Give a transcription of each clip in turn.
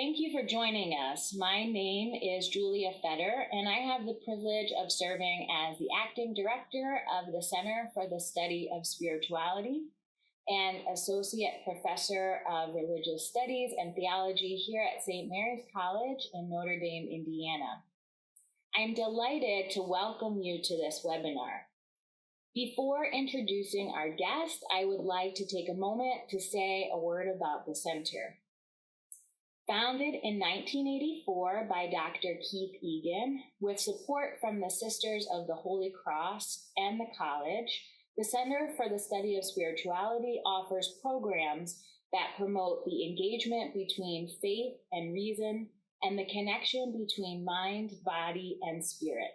Thank you for joining us. My name is Julia Fetter, and I have the privilege of serving as the acting director of the Center for the Study of Spirituality and associate professor of religious studies and theology here at St. Mary's College in Notre Dame, Indiana. I'm delighted to welcome you to this webinar. Before introducing our guest, I would like to take a moment to say a word about the center. Founded in 1984 by Dr. Keith Egan, with support from the Sisters of the Holy Cross and the college, the Center for the Study of Spirituality offers programs that promote the engagement between faith and reason and the connection between mind, body, and spirit.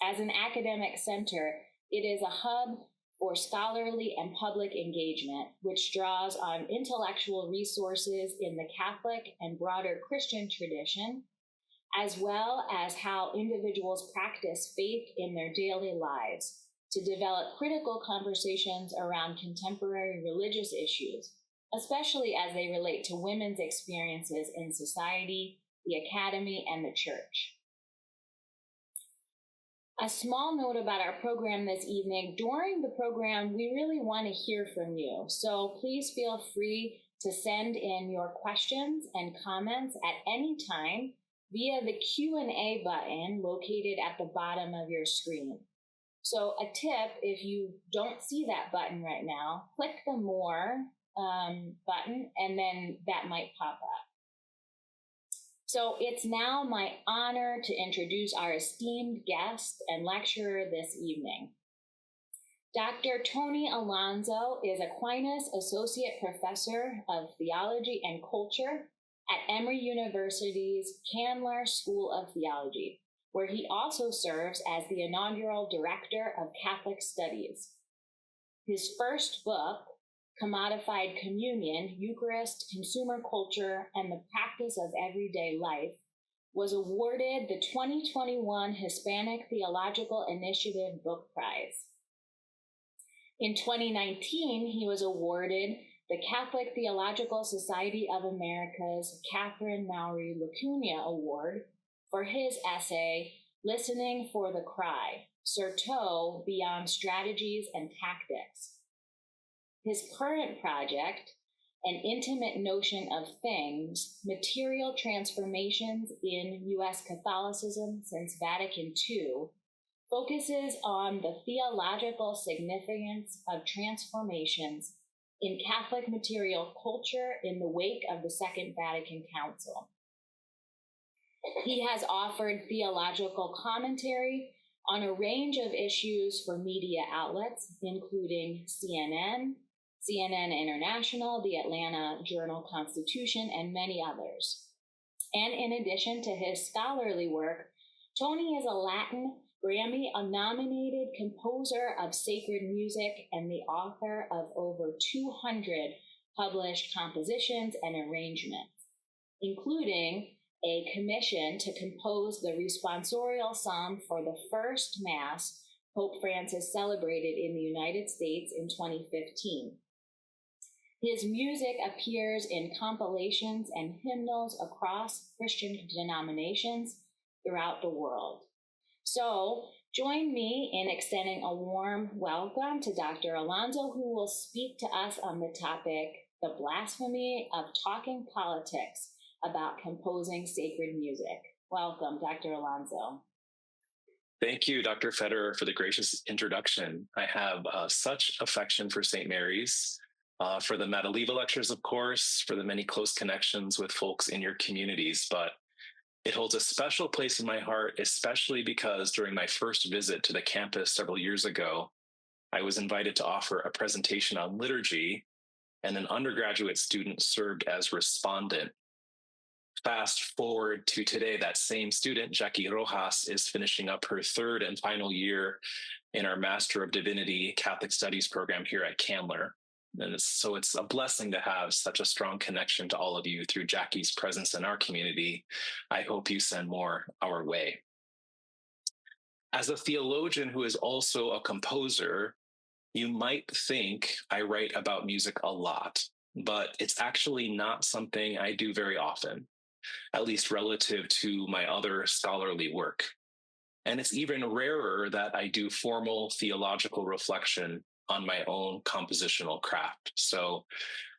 As an academic center, it is a hub for scholarly and public engagement, which draws on intellectual resources in the Catholic and broader Christian tradition, as well as how individuals practice faith in their daily lives to develop critical conversations around contemporary religious issues, especially as they relate to women's experiences in society, the academy, and the church. A small note about our program this evening. During the program, we really want to hear from you. So please feel free to send in your questions and comments at any time via the Q&A button located at the bottom of your screen. So a tip, if you don't see that button right now, click the More button, and then that might pop up. So it's now my honor to introduce our esteemed guest and lecturer this evening. Dr. Tony Alonso is Aquinas Associate Professor of Theology and Culture at Emory University's Candler School of Theology, where he also serves as the inaugural Director of Catholic Studies. His first book, Commodified Communion, Eucharist, Consumer Culture, and the Practice of Everyday Life, was awarded the 2021 Hispanic Theological Initiative Book Prize. In 2019, he was awarded the Catholic Theological Society of America's Catherine Mowry Lacuna Award for his essay, Listening for the Cry, Surtout Beyond Strategies and Tactics. His current project, An Intimate Notion of Things, Material Transformations in U.S. Catholicism since Vatican II, focuses on the theological significance of transformations in Catholic material culture in the wake of the Second Vatican Council. He has offered theological commentary on a range of issues for media outlets, including CNN International, the Atlanta Journal-Constitution, and many others. And in addition to his scholarly work, Tony is a Latin Grammy-nominated composer of sacred music and the author of over 200 published compositions and arrangements, including a commission to compose the responsorial psalm for the first Mass Pope Francis celebrated in the United States in 2015. His music appears in compilations and hymnals across Christian denominations throughout the world. So join me in extending a warm welcome to Dr. Alonso, who will speak to us on the topic, the blasphemy of talking politics about composing sacred music. Welcome, Dr. Alonso. Thank you, Dr. Federer, for the gracious introduction. I have such affection for St. Mary's, for the Madaleva lectures, of course, for the many close connections with folks in your communities, but it holds a special place in my heart, especially because during my first visit to the campus several years ago, I was invited to offer a presentation on liturgy, and an undergraduate student served as respondent. Fast forward to today, that same student, Jackie Rojas, is finishing up her third and final year in our Master of Divinity Catholic Studies program here at Candler. And so it's a blessing to have such a strong connection to all of you through Jackie's presence in our community. I hope you send more our way. As a theologian who is also a composer, you might think I write about music a lot, but it's actually not something I do very often. at least relative to my other scholarly work. And it's even rarer that I do formal theological reflection on my own compositional craft. So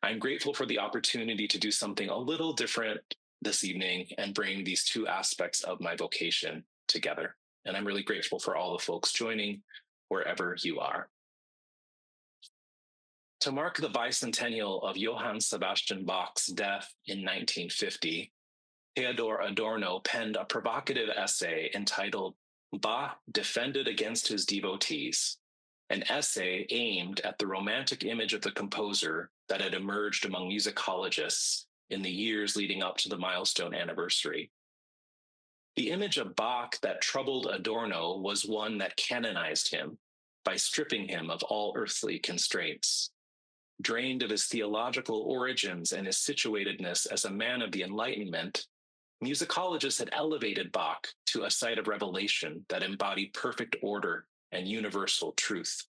I'm grateful for the opportunity to do something a little different this evening and bring these two aspects of my vocation together. And I'm really grateful for all the folks joining wherever you are. To mark the bicentennial of Johann Sebastian Bach's death in 1950, Theodor Adorno penned a provocative essay entitled Bach Defended Against His Devotees, an essay aimed at the romantic image of the composer that had emerged among musicologists in the years leading up to the milestone anniversary. The image of Bach that troubled Adorno was one that canonized him by stripping him of all earthly constraints. Drained of his theological origins and his situatedness as a man of the Enlightenment, musicologists had elevated Bach to a site of revelation that embodied perfect order and universal truth.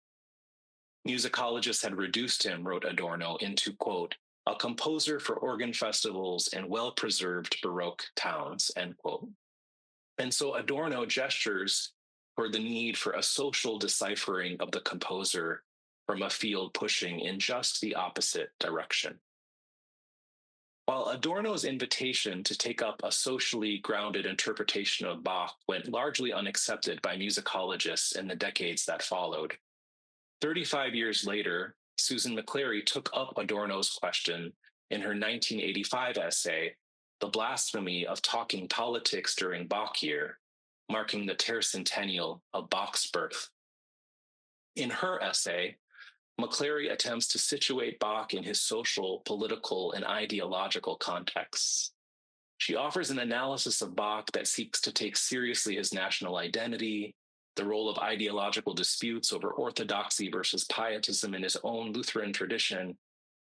Musicologists had reduced him, wrote Adorno, into, quote, a composer for organ festivals and well-preserved Baroque towns, end quote. And so Adorno gestures toward the need for a social deciphering of the composer from a field pushing in just the opposite direction. While Adorno's invitation to take up a socially grounded interpretation of Bach went largely unaccepted by musicologists in the decades that followed, 35 years later, Susan McClary took up Adorno's question in her 1985 essay, The Blasphemy of Talking Politics During Bach Year, marking the tercentennial of Bach's birth. In her essay, McClary attempts to situate Bach in his social, political, and ideological contexts. She offers an analysis of Bach that seeks to take seriously his national identity, the role of ideological disputes over orthodoxy versus pietism in his own Lutheran tradition,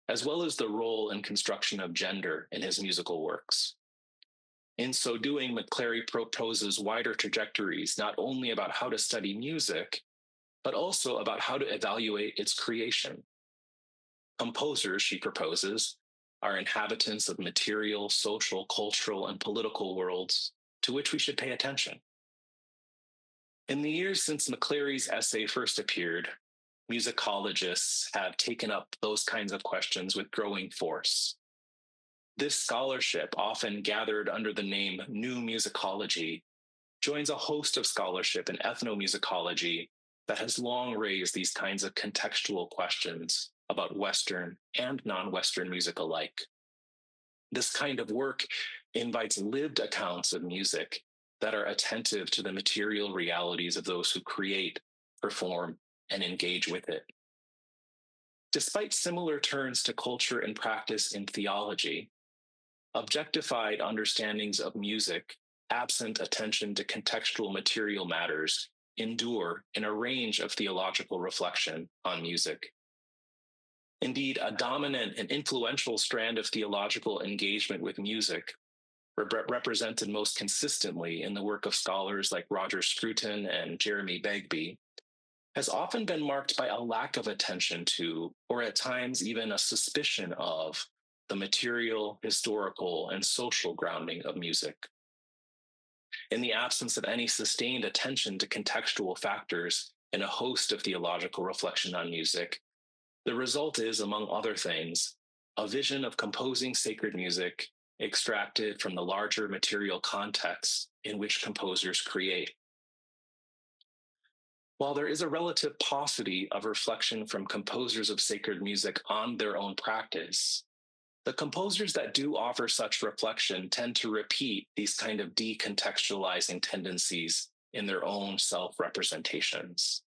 as well as the role and construction of gender in his musical works. In so doing, McClary proposes wider trajectories, not only about how to study music, but also about how to evaluate its creation. Composers, she proposes, are inhabitants of material, social, cultural, and political worlds to which we should pay attention. In the years since McClary's essay first appeared, musicologists have taken up those kinds of questions with growing force. This scholarship, often gathered under the name New Musicology, joins a host of scholarship in ethnomusicology that has long raised these kinds of contextual questions about Western and non-Western music alike. This kind of work invites lived accounts of music that are attentive to the material realities of those who create, perform, and engage with it. Despite similar turns to culture and practice in theology, objectified understandings of music, absent attention to contextual material matters, endure in a range of theological reflection on music. Indeed, a dominant and influential strand of theological engagement with music, represented most consistently in the work of scholars like Roger Scruton and Jeremy Begbie, has often been marked by a lack of attention to, or at times even a suspicion of, the material, historical, and social grounding of music. In the absence of any sustained attention to contextual factors in a host of theological reflection on music, the result is, among other things, a vision of composing sacred music extracted from the larger material context in which composers create. While there is a relative paucity of reflection from composers of sacred music on their own practice, the composers that do offer such reflection tend to repeat these kind of decontextualizing tendencies in their own self-representations.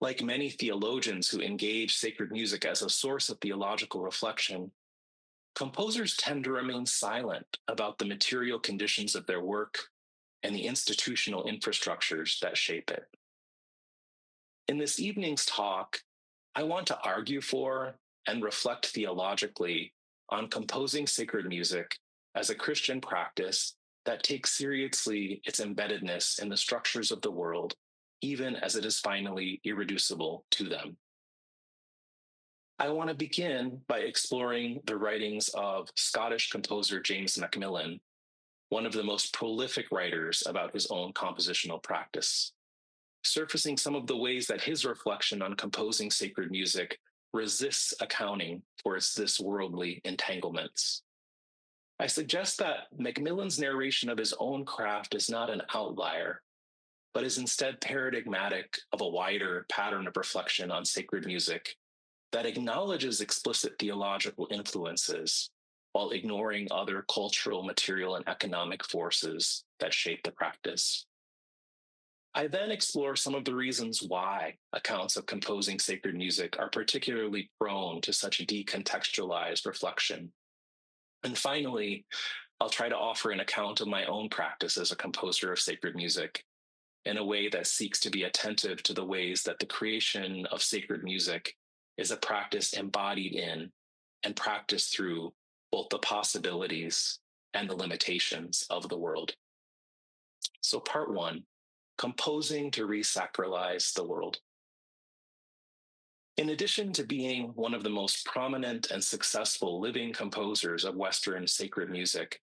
Like many theologians who engage sacred music as a source of theological reflection, composers tend to remain silent about the material conditions of their work and the institutional infrastructures that shape it. In this evening's talk, I want to argue for and reflect theologically on composing sacred music as a Christian practice that takes seriously its embeddedness in the structures of the world, even as it is finally irreducible to them. I want to begin by exploring the writings of Scottish composer James Macmillan, one of the most prolific writers about his own compositional practice, surfacing some of the ways that his reflection on composing sacred music resists accounting for its this worldly entanglements. I suggest that Macmillan's narration of his own craft is not an outlier, but is instead paradigmatic of a wider pattern of reflection on sacred music that acknowledges explicit theological influences while ignoring other cultural, material, and economic forces that shape the practice. I then explore some of the reasons why accounts of composing sacred music are particularly prone to such decontextualized reflection. And finally, I'll try to offer an account of my own practice as a composer of sacred music in a way that seeks to be attentive to the ways that the creation of sacred music is a practice embodied in and practiced through both the possibilities and the limitations of the world. So part one, composing to resacralize the world. In addition to being one of the most prominent and successful living composers of Western sacred music,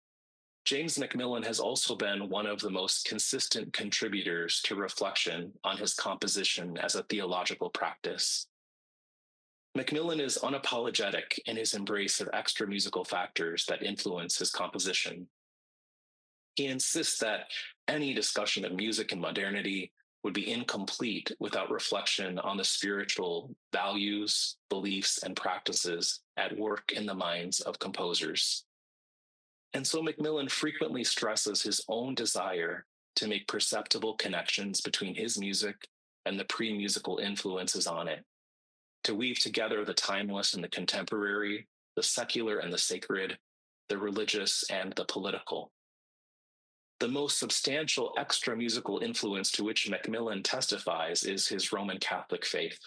James Macmillan has also been one of the most consistent contributors to reflection on his composition as a theological practice. Macmillan is unapologetic in his embrace of extra musical factors that influence his composition. He insists that any discussion of music and modernity would be incomplete without reflection on the spiritual values, beliefs, and practices at work in the minds of composers. And so Macmillan frequently stresses his own desire to make perceptible connections between his music and the pre-musical influences on it, to weave together the timeless and the contemporary, the secular and the sacred, the religious and the political. The most substantial extra musical influence to which Macmillan testifies is his Roman Catholic faith.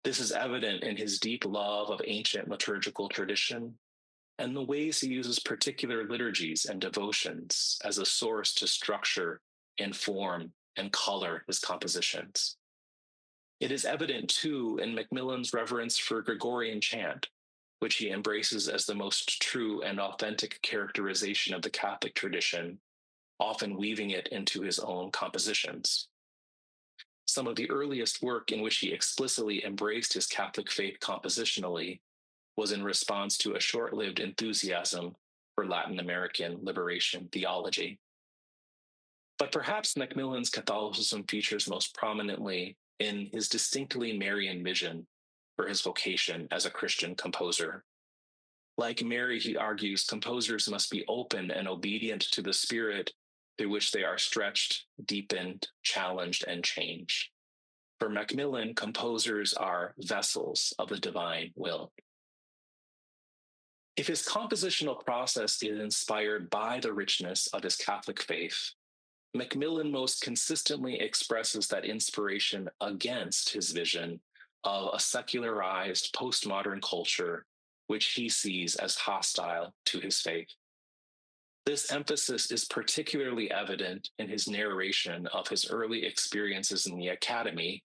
This is evident in his deep love of ancient liturgical tradition and the ways he uses particular liturgies and devotions as a source to structure, inform, and color his compositions. It is evident, too, in Macmillan's reverence for Gregorian chant, which he embraces as the most true and authentic characterization of the Catholic tradition, often weaving it into his own compositions. Some of the earliest work in which he explicitly embraced his Catholic faith compositionally was in response to a short-lived enthusiasm for Latin American liberation theology. But perhaps Macmillan's Catholicism features most prominently in his distinctly Marian vision for his vocation as a Christian composer. Like Mary, he argues composers must be open and obedient to the Spirit through which they are stretched, deepened, challenged, and changed. For Macmillan, composers are vessels of the divine will. If his compositional process is inspired by the richness of his Catholic faith, Macmillan most consistently expresses that inspiration against his vision of a secularized postmodern culture, which he sees as hostile to his faith. This emphasis is particularly evident in his narration of his early experiences in the academy,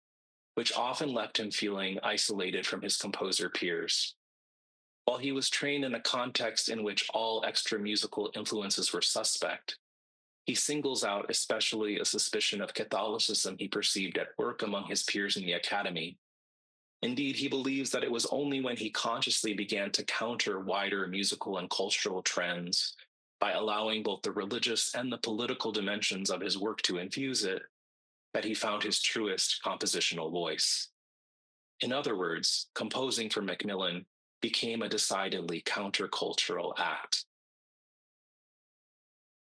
which often left him feeling isolated from his composer peers. While he was trained in a context in which all extra musical influences were suspect, he singles out especially a suspicion of Catholicism he perceived at work among his peers in the academy. Indeed, he believes that it was only when he consciously began to counter wider musical and cultural trends by allowing both the religious and the political dimensions of his work to infuse it, that he found his truest compositional voice. In other words, composing for Macmillan became a decidedly countercultural act.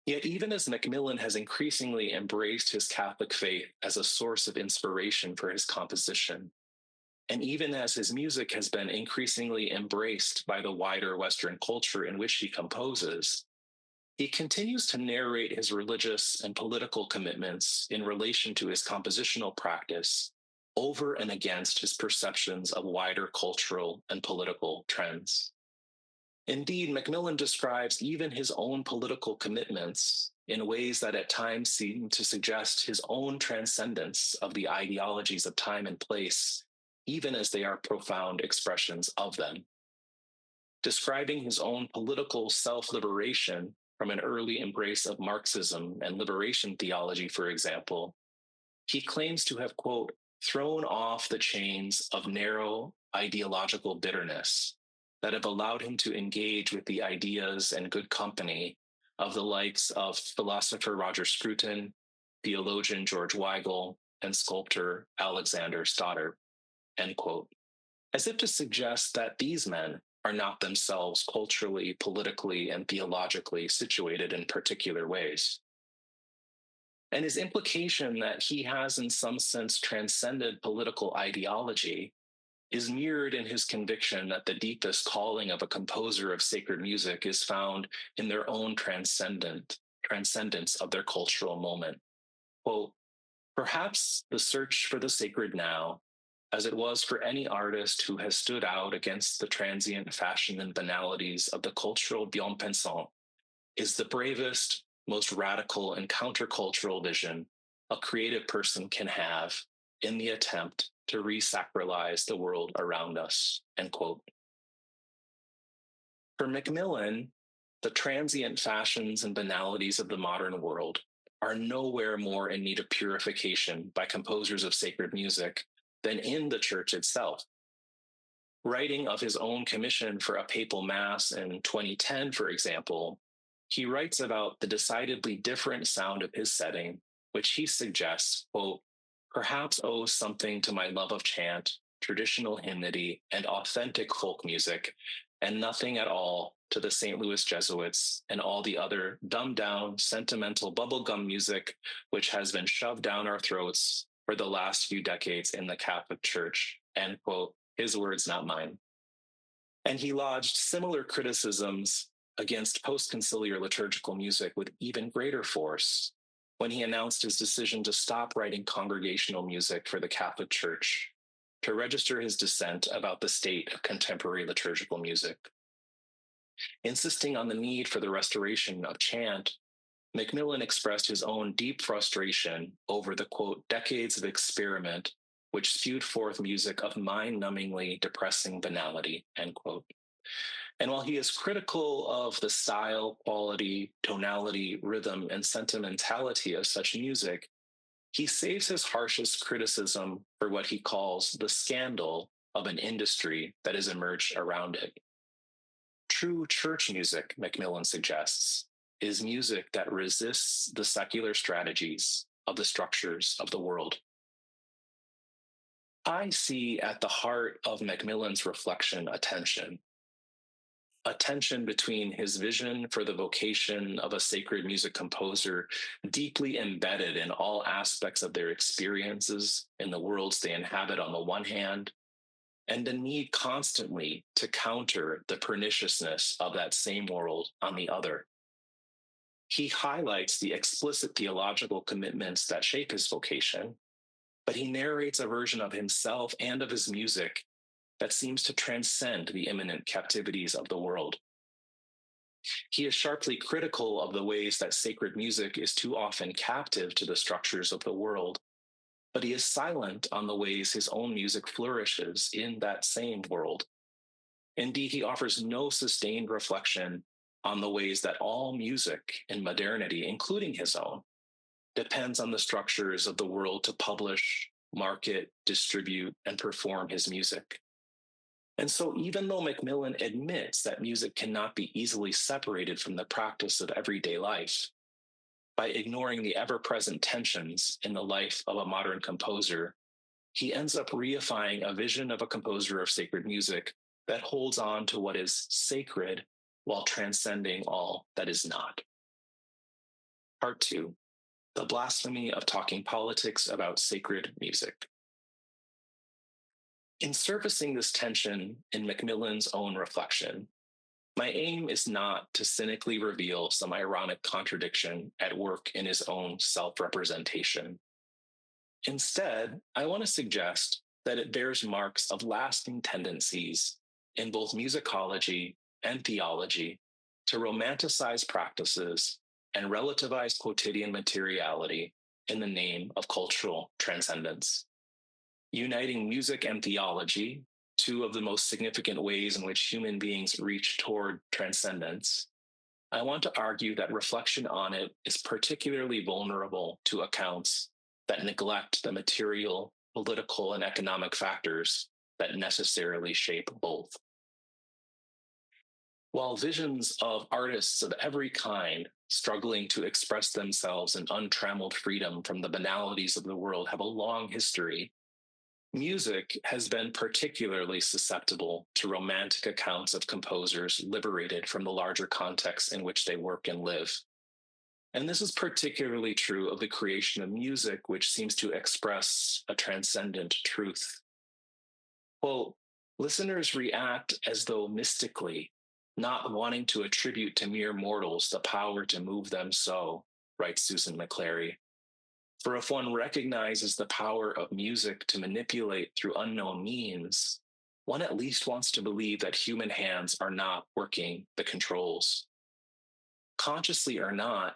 Yet even as Macmillan has increasingly embraced his Catholic faith as a source of inspiration for his composition, and even as his music has been increasingly embraced by the wider Western culture in which he composes, he continues to narrate his religious and political commitments in relation to his compositional practice over and against his perceptions of wider cultural and political trends. Indeed, Macmillan describes even his own political commitments in ways that at times seem to suggest his own transcendence of the ideologies of time and place, even as they are profound expressions of them. Describing his own political self-liberation from an early embrace of Marxism and liberation theology, for example, he claims to have, quote, thrown off the chains of narrow ideological bitterness that have allowed him to engage with the ideas and good company of the likes of philosopher Roger Scruton, theologian George Weigel, and sculptor Alexander Stoddard, end quote, as if to suggest that these men are not themselves culturally, politically, and theologically situated in particular ways. And his implication that he has in some sense transcended political ideology is mirrored in his conviction that the deepest calling of a composer of sacred music is found in their own transcendence of their cultural moment. Quote, perhaps the search for the sacred now, as it was for any artist who has stood out against the transient fashion and banalities of the cultural bien-pensant, is the bravest, most radical and countercultural vision a creative person can have in the attempt to re-sacralize the world around us, end quote. For Macmillan, the transient fashions and banalities of the modern world are nowhere more in need of purification by composers of sacred music than in the church itself. Writing of his own commission for a papal mass in 2010, for example, he writes about the decidedly different sound of his setting, which he suggests, quote, perhaps owes something to my love of chant, traditional hymnody, and authentic folk music, and nothing at all to the St. Louis Jesuits and all the other dumbed-down, sentimental bubblegum music which has been shoved down our throats for the last few decades in the Catholic Church, end quote, his words, not mine. And he lodged similar criticisms against post-conciliar liturgical music with even greater force when he announced his decision to stop writing congregational music for the Catholic Church, to register his dissent about the state of contemporary liturgical music. Insisting on the need for the restoration of chant, Macmillan expressed his own deep frustration over the, quote, decades of experiment which spewed forth music of mind-numbingly depressing banality, end quote. And while he is critical of the style, quality, tonality, rhythm, and sentimentality of such music, he saves his harshest criticism for what he calls the scandal of an industry that has emerged around it. True church music, Macmillan suggests, is music that resists the secular strategies of the structures of the world. I see at the heart of Macmillan's reflection a tension between his vision for the vocation of a sacred music composer, deeply embedded in all aspects of their experiences in the worlds they inhabit on the one hand, and the need constantly to counter the perniciousness of that same world on the other. He highlights the explicit theological commitments that shape his vocation, but he narrates a version of himself and of his music that seems to transcend the imminent captivities of the world. He is sharply critical of the ways that sacred music is too often captive to the structures of the world, but he is silent on the ways his own music flourishes in that same world. Indeed, he offers no sustained reflection on the ways that all music in modernity, including his own, depends on the structures of the world to publish, market, distribute, and perform his music. And so even though Macmillan admits that music cannot be easily separated from the practice of everyday life, by ignoring the ever-present tensions in the life of a modern composer, he ends up reifying a vision of a composer of sacred music that holds on to what is sacred while transcending all that is not. Part 2. The blasphemy of talking politics about sacred music. In surfacing this tension in Macmillan's own reflection, my aim is not to cynically reveal some ironic contradiction at work in his own self-representation. Instead, I want to suggest that it bears marks of lasting tendencies in both musicology and theology to romanticize practices and relativize quotidian materiality in the name of cultural transcendence. Uniting music and theology, two of the most significant ways in which human beings reach toward transcendence, I want to argue that reflection on it is particularly vulnerable to accounts that neglect the material, political, and economic factors that necessarily shape both. While visions of artists of every kind struggling to express themselves in untrammeled freedom from the banalities of the world have a long history, music has been particularly susceptible to romantic accounts of composers liberated from the larger context in which they work and live. And this is particularly true of the creation of music, which seems to express a transcendent truth. Quote, listeners react as though mystically, not wanting to attribute to mere mortals the power to move them so, writes Susan McClary. For if one recognizes the power of music to manipulate through unknown means, one at least wants to believe that human hands are not working the controls. Consciously or not,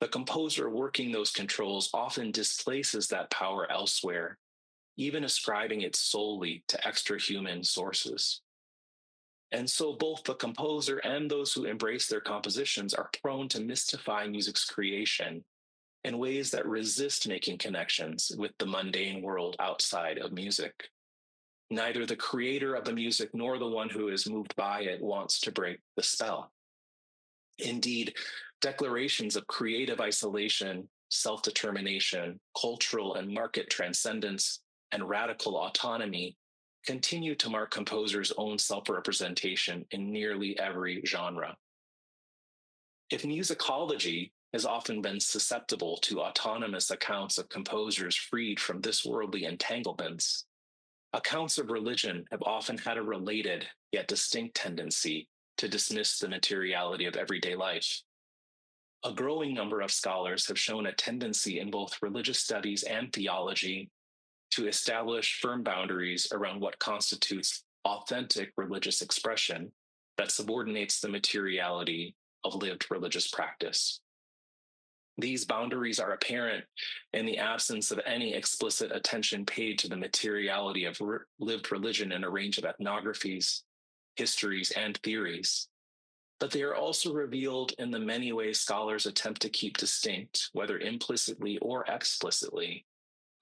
the composer working those controls often displaces that power elsewhere, even ascribing it solely to extra-human sources. And so both the composer and those who embrace their compositions are prone to mystify music's creation in ways that resist making connections with the mundane world outside of music. Neither the creator of the music nor the one who is moved by it wants to break the spell. Indeed, declarations of creative isolation, self-determination, cultural and market transcendence, and radical autonomy continue to mark composers' own self-representation in nearly every genre. If musicology has often been susceptible to autonomous accounts of composers freed from this worldly entanglements, accounts of religion have often had a related yet distinct tendency to dismiss the materiality of everyday life. A growing number of scholars have shown a tendency in both religious studies and theology to establish firm boundaries around what constitutes authentic religious expression that subordinates the materiality of lived religious practice. These boundaries are apparent in the absence of any explicit attention paid to the materiality of lived religion in a range of ethnographies, histories, and theories. But they are also revealed in the many ways scholars attempt to keep distinct, whether implicitly or explicitly,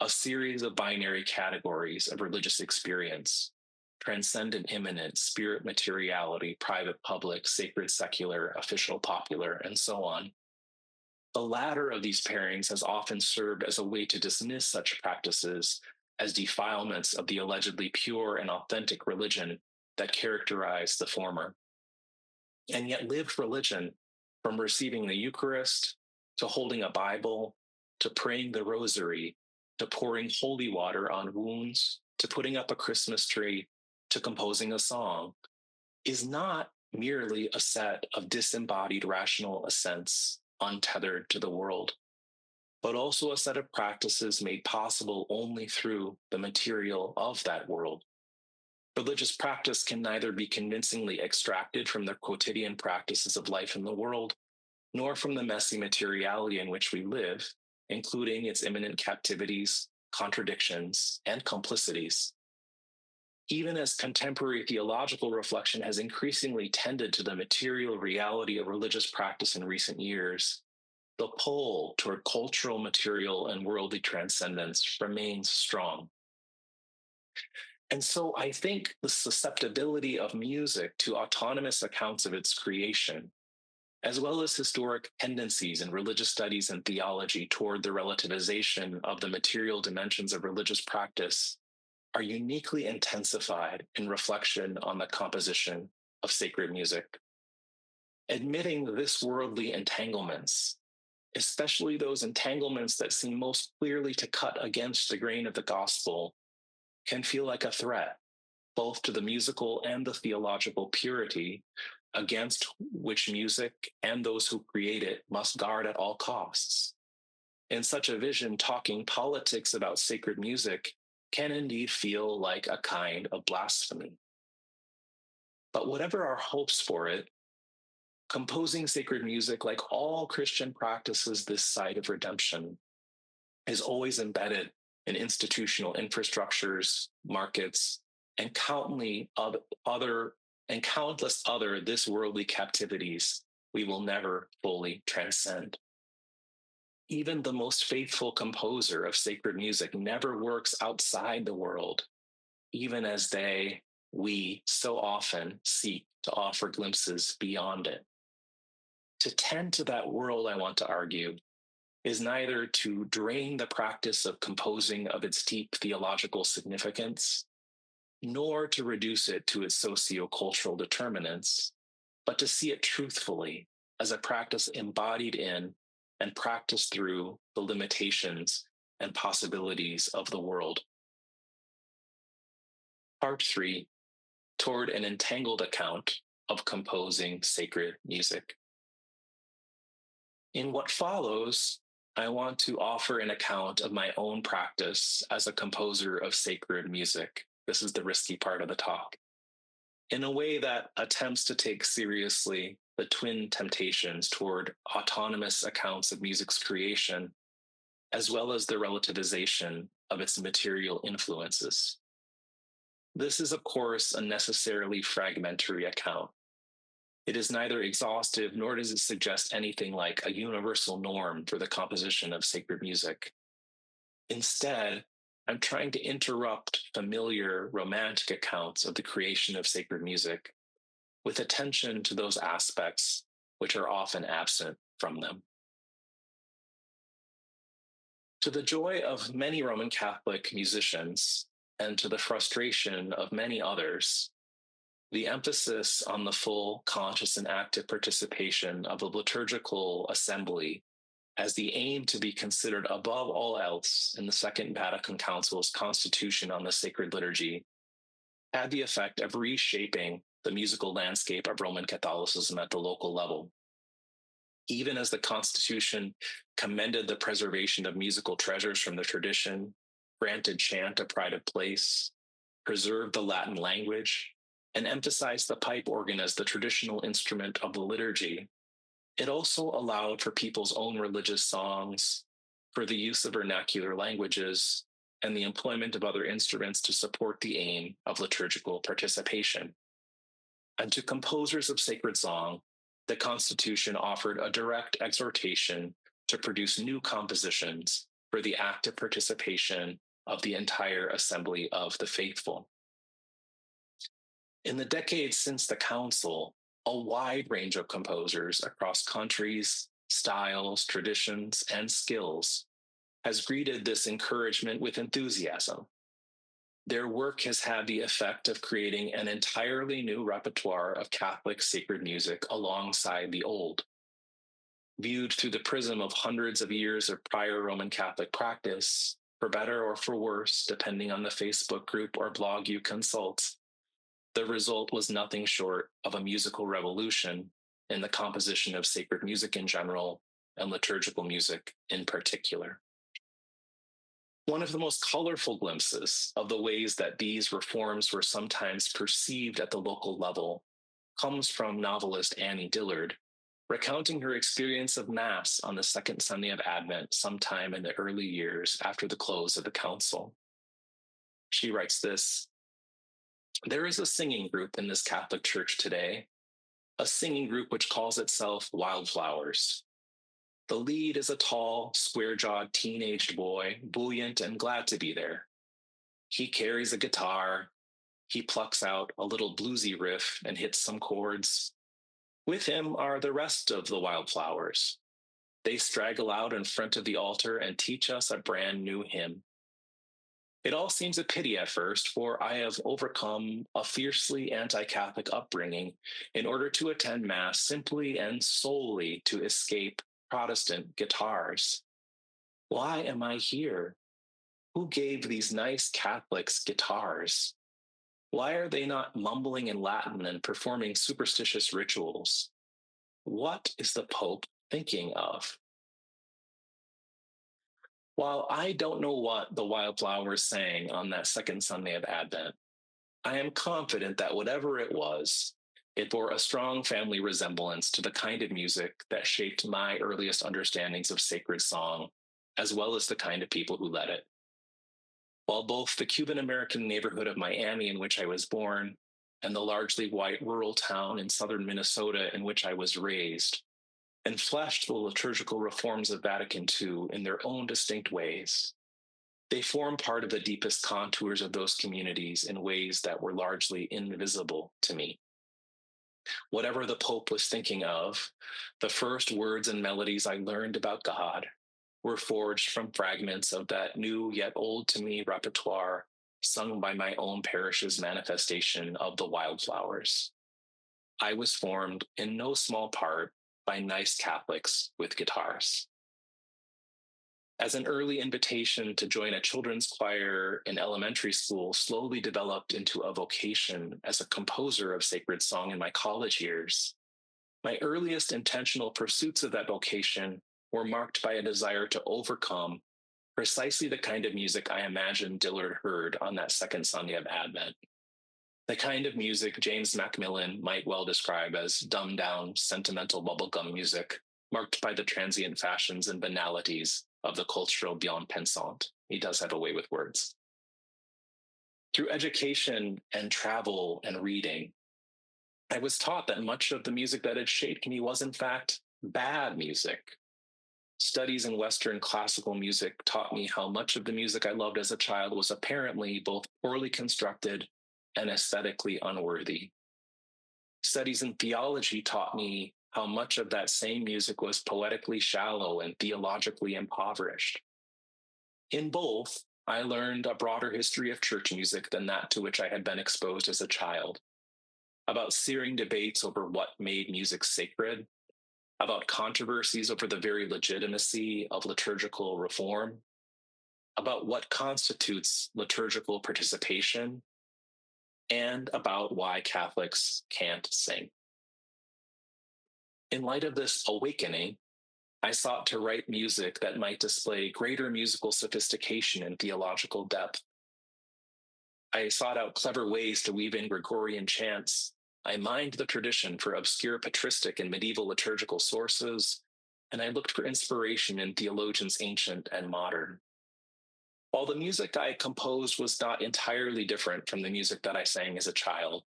a series of binary categories of religious experience: transcendent, immanent, spirit, materiality, private, public, sacred, secular, official, popular, and so on. The latter of these pairings has often served as a way to dismiss such practices as defilements of the allegedly pure and authentic religion that characterize the former. And yet lived religion, from receiving the Eucharist, to holding a Bible, to praying the rosary, to pouring holy water on wounds, to putting up a Christmas tree, to composing a song, is not merely a set of disembodied rational assents untethered to the world, but also a set of practices made possible only through the material of that world. Religious practice can neither be convincingly extracted from the quotidian practices of life in the world, nor from the messy materiality in which we live, including its imminent captivities, contradictions, and complicities. Even as contemporary theological reflection has increasingly tended to the material reality of religious practice in recent years, the pull toward cultural, material, and worldly transcendence remains strong. And so I think the susceptibility of music to autonomous accounts of its creation, as well as historic tendencies in religious studies and theology toward the relativization of the material dimensions of religious practice, are uniquely intensified in reflection on the composition of sacred music. Admitting this worldly entanglements, especially those entanglements that seem most clearly to cut against the grain of the gospel, can feel like a threat, both to the musical and the theological purity against which music and those who create it must guard at all costs. In such a vision, talking politics about sacred music can indeed feel like a kind of blasphemy. But whatever our hopes for it, composing sacred music, like all Christian practices this side of redemption, is always embedded in institutional infrastructures, markets, and countless other this worldly captivities we will never fully transcend. Even the most faithful composer of sacred music never works outside the world, even as we so often seek to offer glimpses beyond it. To tend to that world, I want to argue, is neither to drain the practice of composing of its deep theological significance, nor to reduce it to its socio-cultural determinants, but to see it truthfully as a practice embodied in and practiced through the limitations and possibilities of the world. Part 3, toward an entangled account of composing sacred music. In what follows, I want to offer an account of my own practice as a composer of sacred music. This is the risky part of the talk. In a way that attempts to take seriously the twin temptations toward autonomous accounts of music's creation, as well as the relativization of its material influences. This is, of course, a necessarily fragmentary account. It is neither exhaustive nor does it suggest anything like a universal norm for the composition of sacred music. Instead, I'm trying to interrupt familiar romantic accounts of the creation of sacred music with attention to those aspects which are often absent from them. To the joy of many Roman Catholic musicians and to the frustration of many others, the emphasis on the full, conscious, and active participation of the liturgical assembly as the aim to be considered above all else in the Second Vatican Council's Constitution on the Sacred Liturgy had the effect of reshaping the musical landscape of Roman Catholicism at the local level. Even as the Constitution commended the preservation of musical treasures from the tradition, granted chant a pride of place, preserved the Latin language, and emphasized the pipe organ as the traditional instrument of the liturgy, it also allowed for people's own religious songs, for the use of vernacular languages, and the employment of other instruments to support the aim of liturgical participation. And to composers of sacred song, the Constitution offered a direct exhortation to produce new compositions for the active participation of the entire assembly of the faithful. In the decades since the Council, a wide range of composers across countries, styles, traditions, and skills has greeted this encouragement with enthusiasm. Their work has had the effect of creating an entirely new repertoire of Catholic sacred music alongside the old. Viewed through the prism of hundreds of years of prior Roman Catholic practice, for better or for worse, depending on the Facebook group or blog you consult, the result was nothing short of a musical revolution in the composition of sacred music in general and liturgical music in particular. One of the most colorful glimpses of the ways that these reforms were sometimes perceived at the local level comes from novelist Annie Dillard, recounting her experience of Mass on the second Sunday of Advent sometime in the early years after the close of the Council. She writes this: "There is a singing group in this Catholic Church today, a singing group which calls itself Wildflowers. The lead is a tall, square-jawed teenaged boy, buoyant and glad to be there. He carries a guitar. He plucks out a little bluesy riff and hits some chords. With him are the rest of the Wildflowers. They straggle out in front of the altar and teach us a brand new hymn. It all seems a pity at first, for I have overcome a fiercely anti-Catholic upbringing in order to attend Mass simply and solely to escape Protestant guitars. Why am I here? Who gave these nice Catholics guitars? Why are they not mumbling in Latin and performing superstitious rituals? What is the Pope thinking of?" While I don't know what the Wildflowers sang on that second Sunday of Advent, I am confident that whatever it was, it bore a strong family resemblance to the kind of music that shaped my earliest understandings of sacred song, as well as the kind of people who led it. While both the Cuban-American neighborhood of Miami in which I was born and the largely white rural town in southern Minnesota in which I was raised and fleshed the liturgical reforms of Vatican II in their own distinct ways. They form part of the deepest contours of those communities in ways that were largely invisible to me. Whatever the Pope was thinking of, the first words and melodies I learned about God were forged from fragments of that new yet old to me repertoire sung by my own parish's manifestation of the wildflowers. I was formed in no small part by nice Catholics with guitars. As an early invitation to join a children's choir in elementary school slowly developed into a vocation as a composer of sacred song in my college years, my earliest intentional pursuits of that vocation were marked by a desire to overcome precisely the kind of music I imagined Dillard heard on that second Sunday of Advent. The kind of music James Macmillan might well describe as dumbed-down, sentimental bubblegum music, marked by the transient fashions and banalities of the cultural bien-pensant. He does have a way with words. Through education and travel and reading, I was taught that much of the music that had shaped me was, in fact, bad music. Studies in Western classical music taught me how much of the music I loved as a child was apparently both poorly constructed and aesthetically unworthy. Studies in theology taught me how much of that same music was poetically shallow and theologically impoverished. In both, I learned a broader history of church music than that to which I had been exposed as a child, about searing debates over what made music sacred, about controversies over the very legitimacy of liturgical reform, about what constitutes liturgical participation, and about why Catholics can't sing. In light of this awakening, I sought to write music that might display greater musical sophistication and theological depth. I sought out clever ways to weave in Gregorian chants. I mined the tradition for obscure patristic and medieval liturgical sources, and I looked for inspiration in theologians ancient and modern. While the music I composed was not entirely different from the music that I sang as a child,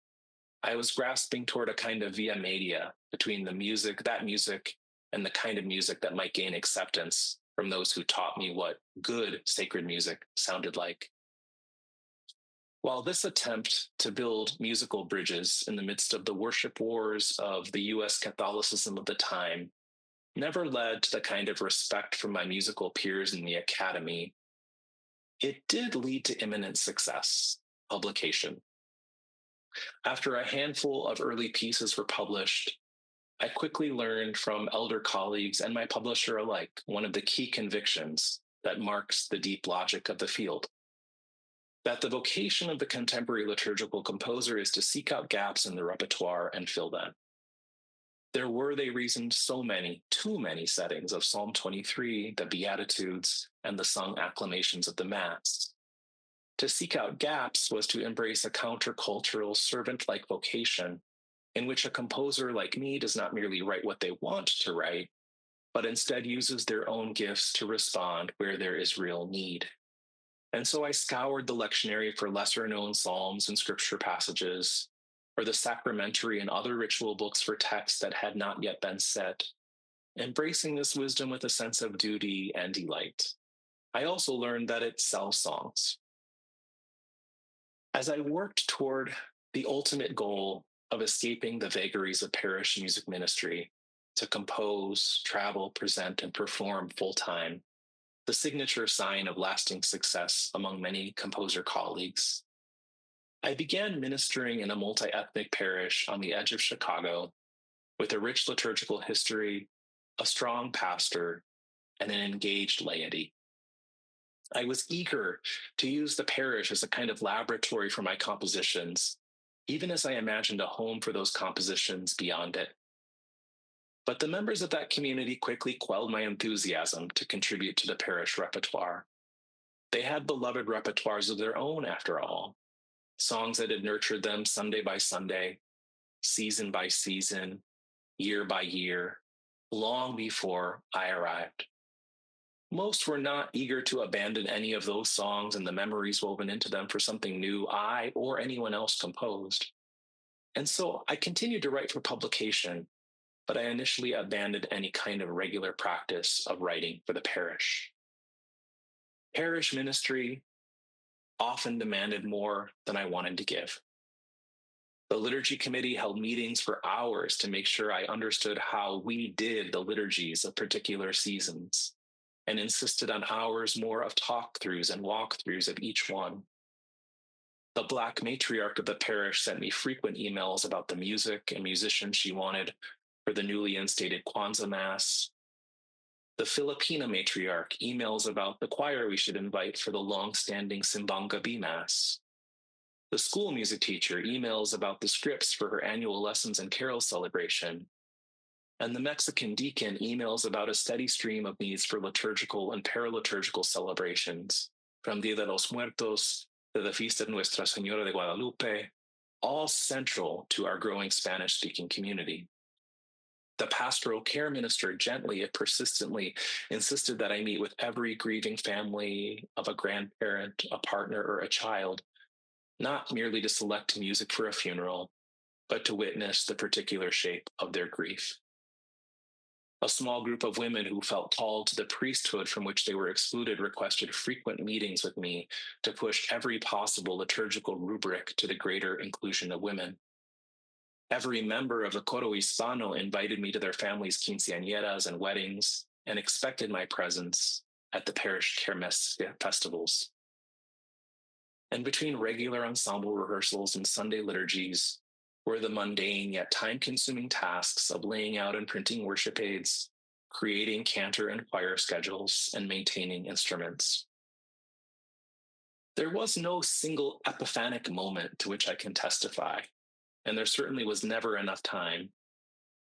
I was grasping toward a kind of via media between that music, and the kind of music that might gain acceptance from those who taught me what good sacred music sounded like. While this attempt to build musical bridges in the midst of the worship wars of the US Catholicism of the time never led to the kind of respect from my musical peers in the academy, it did lead to imminent success, publication. After a handful of early pieces were published, I quickly learned from elder colleagues and my publisher alike one of the key convictions that marks the deep logic of the field: that the vocation of the contemporary liturgical composer is to seek out gaps in the repertoire and fill them. There were, they reasoned, too many settings of Psalm 23, the Beatitudes, and the sung acclamations of the Mass. To seek out gaps was to embrace a countercultural, servant-like vocation in which a composer like me does not merely write what they want to write, but instead uses their own gifts to respond where there is real need. And so I scoured the lectionary for lesser-known psalms and scripture passages, or the sacramentary and other ritual books for texts that had not yet been set, embracing this wisdom with a sense of duty and delight. I also learned that it sells songs. As I worked toward the ultimate goal of escaping the vagaries of parish music ministry to compose, travel, present, and perform full-time, the signature sign of lasting success among many composer colleagues, I began ministering in a multi-ethnic parish on the edge of Chicago with a rich liturgical history, a strong pastor, and an engaged laity. I was eager to use the parish as a kind of laboratory for my compositions, even as I imagined a home for those compositions beyond it. But the members of that community quickly quelled my enthusiasm to contribute to the parish repertoire. They had beloved repertoires of their own, after all, songs that had nurtured them Sunday by Sunday, season by season, year by year, long before I arrived. Most were not eager to abandon any of those songs and the memories woven into them for something new I or anyone else composed. And so I continued to write for publication, but I initially abandoned any kind of regular practice of writing for the parish. Parish ministry often demanded more than I wanted to give. The liturgy committee held meetings for hours to make sure I understood how we did the liturgies of particular seasons, and insisted on hours more of talk-throughs and walk-throughs of each one. The Black matriarch of the parish sent me frequent emails about the music and musicians she wanted for the newly instated Kwanzaa Mass. The Filipina matriarch emails about the choir we should invite for the long-standing Simbang Gabi Mass. The school music teacher emails about the scripts for her annual lessons and carol celebration. And the Mexican deacon emails about a steady stream of needs for liturgical and paraliturgical celebrations, from Dia de los Muertos to the Feast of Nuestra Señora de Guadalupe, all central to our growing Spanish-speaking community. The pastoral care minister gently yet persistently insisted that I meet with every grieving family of a grandparent, a partner, or a child, not merely to select music for a funeral, but to witness the particular shape of their grief. A small group of women who felt called to the priesthood from which they were excluded requested frequent meetings with me to push every possible liturgical rubric to the greater inclusion of women. Every member of the Coro Hispano invited me to their families' quinceañeras and weddings and expected my presence at the parish kermés festivals. And between regular ensemble rehearsals and Sunday liturgies were the mundane yet time-consuming tasks of laying out and printing worship aids, creating cantor and choir schedules, and maintaining instruments. There was no single epiphanic moment to which I can testify, and there certainly was never enough time.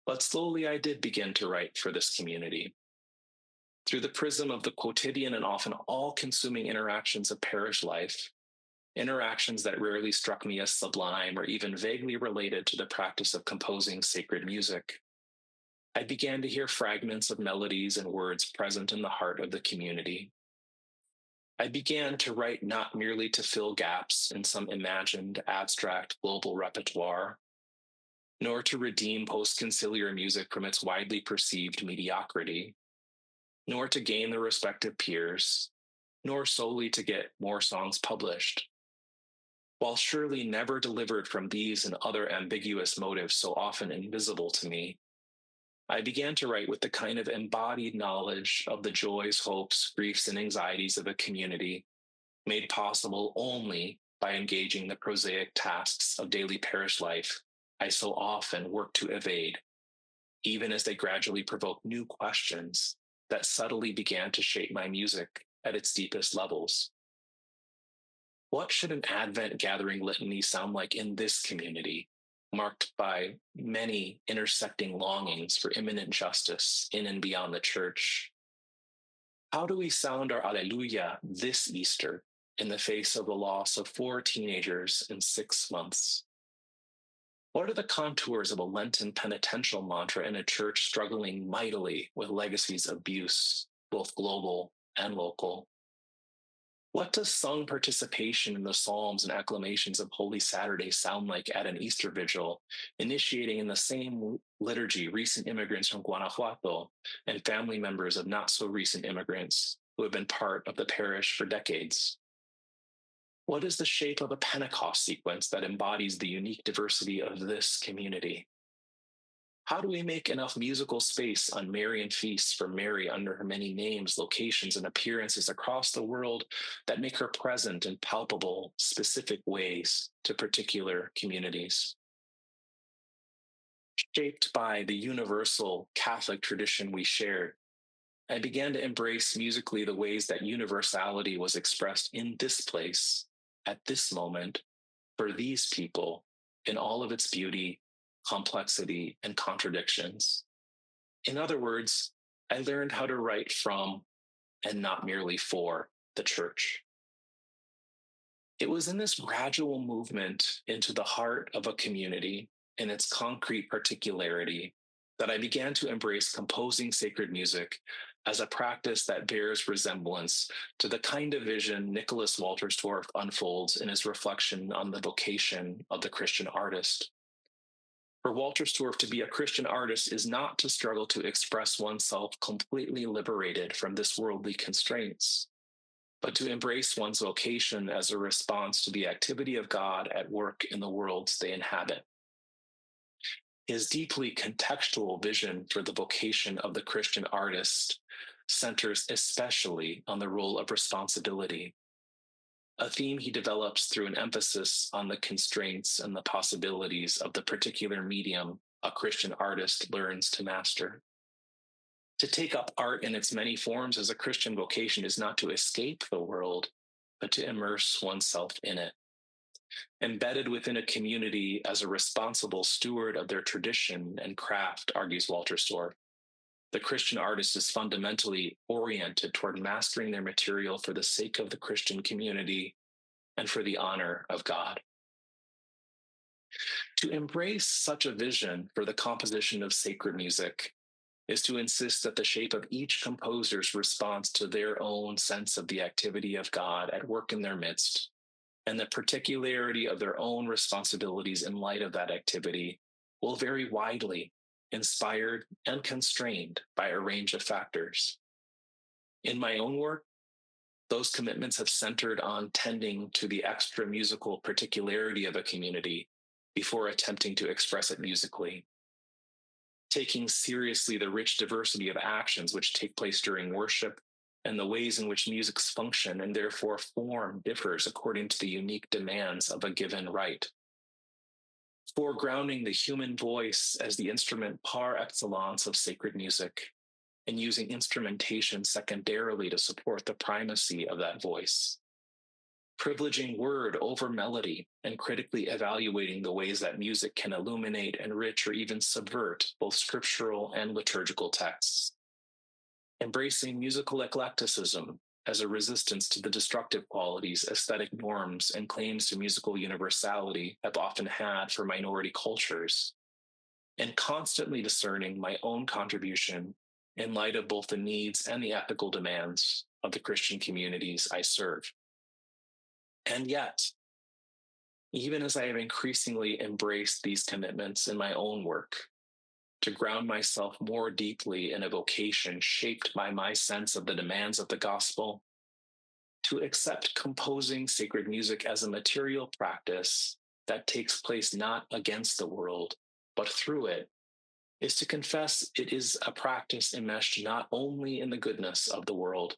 But slowly I did begin to write for this community. Through the prism of the quotidian and often all-consuming interactions of parish life, interactions that rarely struck me as sublime or even vaguely related to the practice of composing sacred music, I began to hear fragments of melodies and words present in the heart of the community. I began to write not merely to fill gaps in some imagined, abstract global repertoire, nor to redeem post-conciliar music from its widely perceived mediocrity, nor to gain the respect of peers, nor solely to get more songs published. While surely never delivered from these and other ambiguous motives so often invisible to me, I began to write with the kind of embodied knowledge of the joys, hopes, griefs, and anxieties of a community, made possible only by engaging the prosaic tasks of daily parish life I so often work to evade, even as they gradually provoke new questions that subtly began to shape my music at its deepest levels. What should an Advent gathering litany sound like in this community, marked by many intersecting longings for imminent justice in and beyond the church? How do we sound our Alleluia this Easter in the face of the loss of 4 teenagers in 6 months? What are the contours of a Lenten penitential mantra in a church struggling mightily with legacies of abuse, both global and local? What does sung participation in the psalms and acclamations of Holy Saturday sound like at an Easter vigil, initiating in the same liturgy recent immigrants from Guanajuato and family members of not so recent immigrants who have been part of the parish for decades? What is the shape of a Pentecost sequence that embodies the unique diversity of this community? How do we make enough musical space on Marian feasts for Mary under her many names, locations, and appearances across the world that make her present in palpable, specific ways to particular communities? Shaped by the universal Catholic tradition we shared, I began to embrace musically the ways that universality was expressed in this place, at this moment, for these people, in all of its beauty, complexity, and contradictions. In other words, I learned how to write from and not merely for the church. It was in this gradual movement into the heart of a community in its concrete particularity that I began to embrace composing sacred music as a practice that bears resemblance to the kind of vision Nicholas Walterstorff unfolds in his reflection on the vocation of the Christian artist. For Walterstorff, to be a Christian artist is not to struggle to express oneself completely liberated from this worldly constraints, but to embrace one's vocation as a response to the activity of God at work in the worlds they inhabit. His deeply contextual vision for the vocation of the Christian artist centers especially on the role of responsibility, a theme he develops through an emphasis on the constraints and the possibilities of the particular medium a Christian artist learns to master. To take up art in its many forms as a Christian vocation is not to escape the world, but to immerse oneself in it. Embedded within a community as a responsible steward of their tradition and craft, argues Walterstorff, the Christian artist is fundamentally oriented toward mastering their material for the sake of the Christian community and for the honor of God. To embrace such a vision for the composition of sacred music is to insist that the shape of each composer's response to their own sense of the activity of God at work in their midst, and the particularity of their own responsibilities in light of that activity, will vary widely, inspired and constrained by a range of factors. In my own work, those commitments have centered on tending to the extra musical particularity of a community before attempting to express it musically. Taking seriously the rich diversity of actions which take place during worship and the ways in which music's function and therefore form differs according to the unique demands of a given rite. Foregrounding the human voice as the instrument par excellence of sacred music, and using instrumentation secondarily to support the primacy of that voice. Privileging word over melody and critically evaluating the ways that music can illuminate, enrich, or even subvert both scriptural and liturgical texts. Embracing musical eclecticism as a resistance to the destructive qualities, aesthetic norms, and claims to musical universality have often had for minority cultures, and constantly discerning my own contribution in light of both the needs and the ethical demands of the Christian communities I serve. And yet, even as I have increasingly embraced these commitments in my own work, to ground myself more deeply in a vocation shaped by my sense of the demands of the gospel, to accept composing sacred music as a material practice that takes place not against the world, but through it, is to confess it is a practice enmeshed not only in the goodness of the world,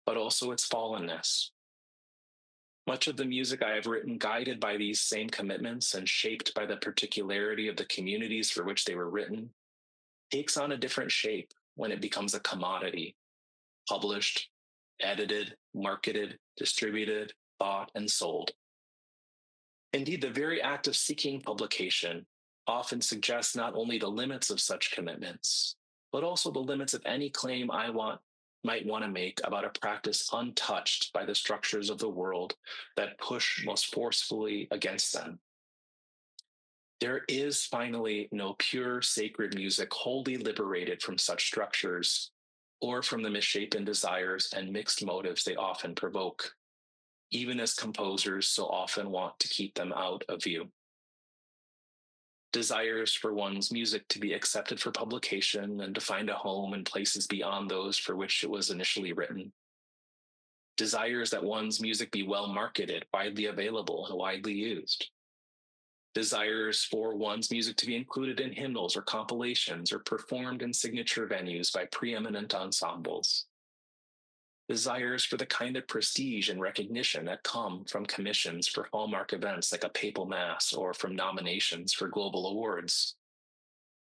but also its fallenness. Much of the music I have written, guided by these same commitments and shaped by the particularity of the communities for which they were written, takes on a different shape when it becomes a commodity, published, edited, marketed, distributed, bought, and sold. Indeed, the very act of seeking publication often suggests not only the limits of such commitments, but also the limits of any claim I might want to make about a practice untouched by the structures of the world that push most forcefully against them. There is finally no pure sacred music wholly liberated from such structures or from the misshapen desires and mixed motives they often provoke, even as composers so often want to keep them out of view. Desires for one's music to be accepted for publication and to find a home in places beyond those for which it was initially written. Desires that one's music be well marketed, widely available, and widely used. Desires for one's music to be included in hymnals or compilations or performed in signature venues by preeminent ensembles. Desires for the kind of prestige and recognition that come from commissions for hallmark events like a papal mass or from nominations for global awards.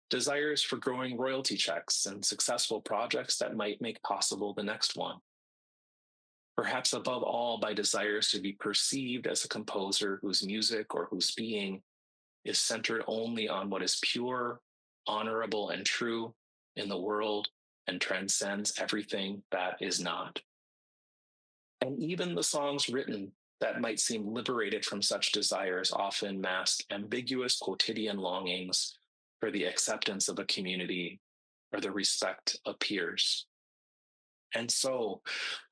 Desires for growing royalty checks and successful projects that might make possible the next one. Perhaps above all, by desires to be perceived as a composer whose music or whose being is centered only on what is pure, honorable, and true in the world and transcends everything that is not. And even the songs written that might seem liberated from such desires often mask ambiguous quotidian longings for the acceptance of a community or the respect of peers. And so,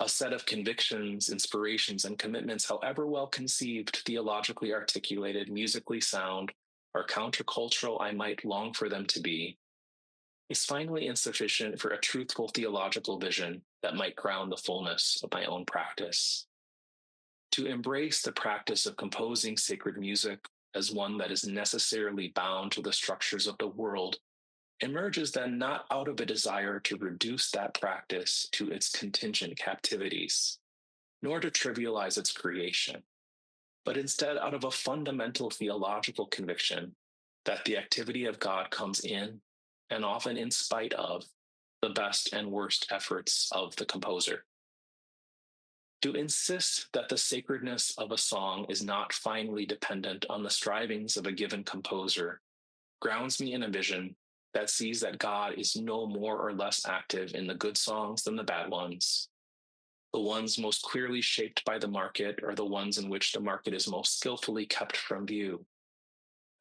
a set of convictions, inspirations, and commitments, however well conceived, theologically articulated, musically sound, or countercultural I might long for them to be, is finally insufficient for a truthful theological vision that might ground the fullness of my own practice. To embrace the practice of composing sacred music as one that is necessarily bound to the structures of the world emerges then not out of a desire to reduce that practice to its contingent captivities, nor to trivialize its creation, but instead out of a fundamental theological conviction that the activity of God comes in, and often in spite of, the best and worst efforts of the composer. To insist that the sacredness of a song is not finally dependent on the strivings of a given composer grounds me in a vision that sees that God is no more or less active in the good songs than the bad ones. The ones most clearly shaped by the market are the ones in which the market is most skillfully kept from view.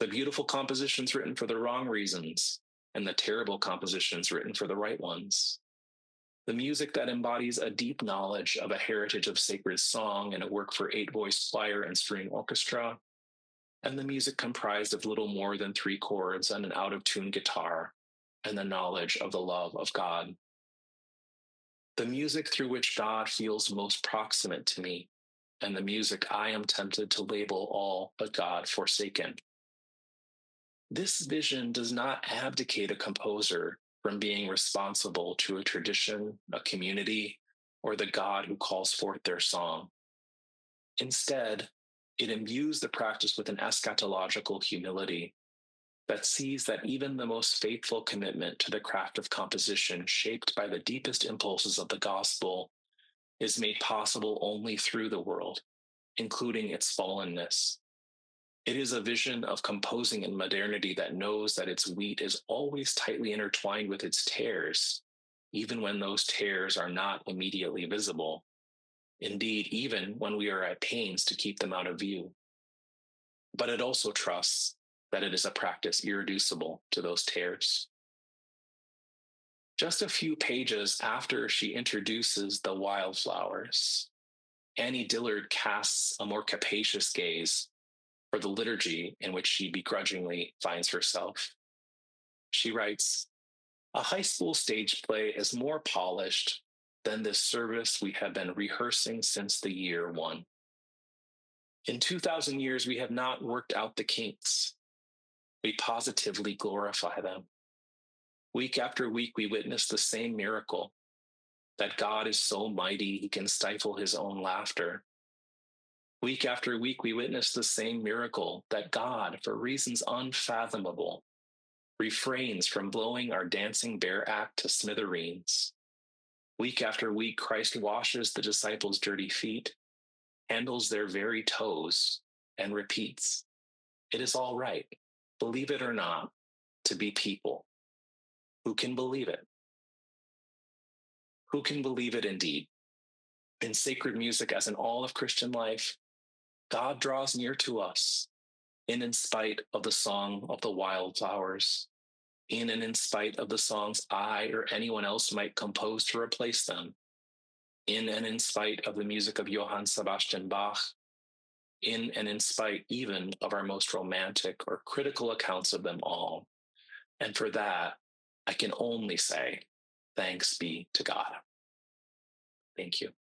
The beautiful compositions written for the wrong reasons, and the terrible compositions written for the right ones. The music that embodies a deep knowledge of a heritage of sacred song and a work for 8-voice choir and string orchestra, and the music comprised of little more than 3 chords and an out-of-tune guitar, and the knowledge of the love of God. The music through which God feels most proximate to me, and the music I am tempted to label all but God forsaken. This vision does not abdicate a composer from being responsible to a tradition, a community, or the God who calls forth their song. Instead, it imbues the practice with an eschatological humility that sees that even the most faithful commitment to the craft of composition, shaped by the deepest impulses of the gospel, is made possible only through the world, including its fallenness. It is a vision of composing in modernity that knows that its wheat is always tightly intertwined with its tares, even when those tares are not immediately visible. Indeed, even when we are at pains to keep them out of view. But it also trusts that it is a practice irreducible to those tares. Just a few pages after she introduces the wildflowers, Annie Dillard casts a more capacious gaze for the liturgy in which she begrudgingly finds herself. She writes, "A high school stage play is more polished than this service we have been rehearsing since the year 1. In 2,000 years, we have not worked out the kinks. We positively glorify them. Week after week, we witness the same miracle, that God is so mighty he can stifle his own laughter. Week after week, we witness the same miracle, that God, for reasons unfathomable, refrains from blowing our dancing bear act to smithereens. Week after week, Christ washes the disciples' dirty feet, handles their very toes, and repeats, 'It is all right, believe it or not, to be people.' Who can believe it? Who can believe it indeed? In sacred music, as in all of Christian life, God draws near to us, in spite of the song of the wildflowers, in and in spite of the songs I or anyone else might compose to replace them, in and in spite of the music of Johann Sebastian Bach, in and in spite even of our most romantic or critical accounts of them all. And for that, I can only say, thanks be to God." Thank you.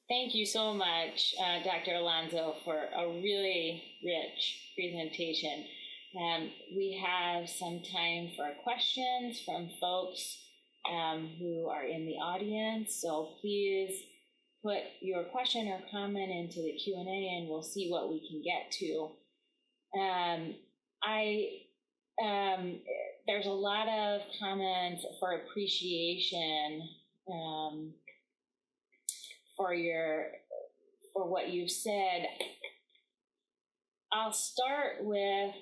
Thank you so much, Dr. Alonso, for a really rich presentation. We have some time for questions from folks who are in the audience, so please put your question or comment into the Q&A and we'll see what we can get to. There's a lot of comments for appreciation for what you've said. I'll start with